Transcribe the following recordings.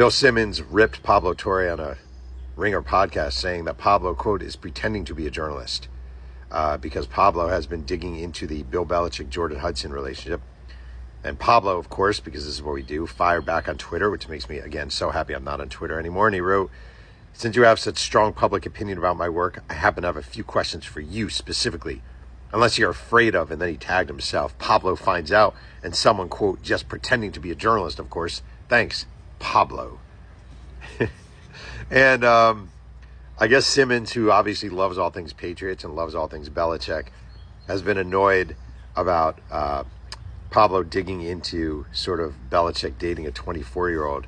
Bill Simmons ripped Pablo Torre on a Ringer podcast saying that Pablo, quote, is pretending to be a journalist because Pablo has been digging into the Bill Belichick-Jordan Hudson relationship. And Pablo, of course, because this is what we do, fired back on Twitter, which makes me, again, so happy I'm not on Twitter anymore. And he wrote, "Since you have such strong public opinion about my work, I happen to have a few questions for you specifically. Unless you're afraid of," and then he tagged himself, "Pablo finds out and someone, quote, just pretending to be a journalist, of course. Thanks, Pablo." And I guess Simmons, who obviously loves all things Patriots and loves all things Belichick, has been annoyed about Pablo digging into sort of Belichick dating a 24-year-old.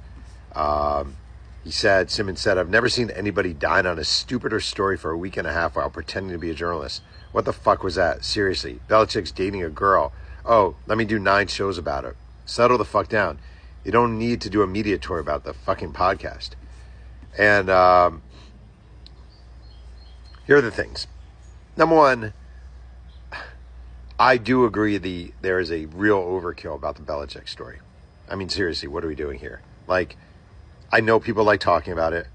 Simmons said, "I've never seen anybody dine on a stupider story for a week and a half while pretending to be a journalist. What the fuck was that? Seriously, Belichick's dating a girl. Oh, let me do 9 shows about it. Settle the fuck down. You don't need to do a media tour about the fucking podcast." And here are the things. Number one, I do agree there is a real overkill about the Belichick story. I mean, seriously, what are we doing here? Like, I know people like talking about it.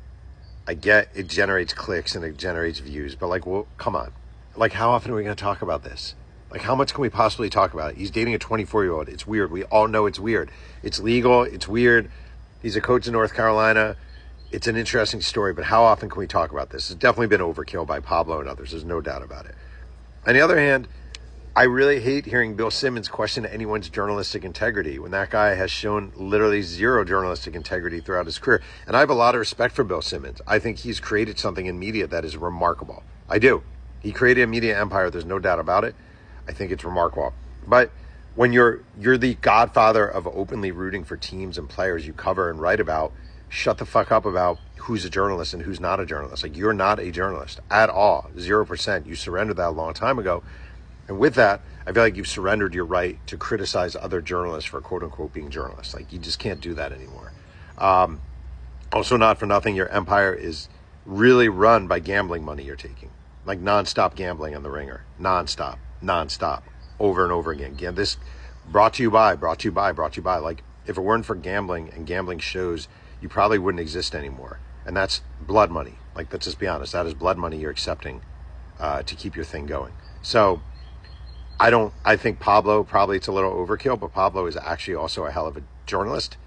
I get it generates clicks and it generates views, but like, well, come on. Like, how often are we going to talk about this? Like, how much can we possibly talk about it? He's dating a 24-year-old. It's weird. We all know it's weird. It's legal. It's weird. He's a coach in North Carolina. It's an interesting story, but how often can we talk about this? It's definitely been overkill by Pablo and others. There's no doubt about it. On the other hand, I really hate hearing Bill Simmons question anyone's journalistic integrity when that guy has shown literally zero journalistic integrity throughout his career. And I have a lot of respect for Bill Simmons. I think he's created something in media that is remarkable. I do. He created a media empire. There's no doubt about it. I think it's remarkable. But when you're the godfather of openly rooting for teams and players you cover and write about, shut the fuck up about who's a journalist and who's not a journalist. Like, you're not a journalist at all. 0%. You surrendered that a long time ago. And with that, I feel like you've surrendered your right to criticize other journalists for quote unquote being journalists. Like, you just can't do that anymore. Also, not for nothing, your empire is really run by gambling money you're taking. Like nonstop gambling on the Ringer. Nonstop. Over and over again. Again, this brought to you by. Like, if it weren't for gambling and gambling shows, you probably wouldn't exist anymore. And that's blood money. Like, let's just be honest. That is blood money you're accepting to keep your thing going. So I think Pablo, probably it's a little overkill, but Pablo is actually also a hell of a journalist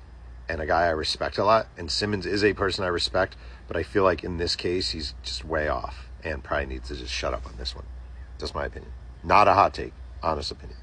and a guy I respect a lot. And Simmons is a person I respect, but I feel like in this case, he's just way off and probably needs to just shut up on this one. Just my opinion. Not a hot take, honest opinion.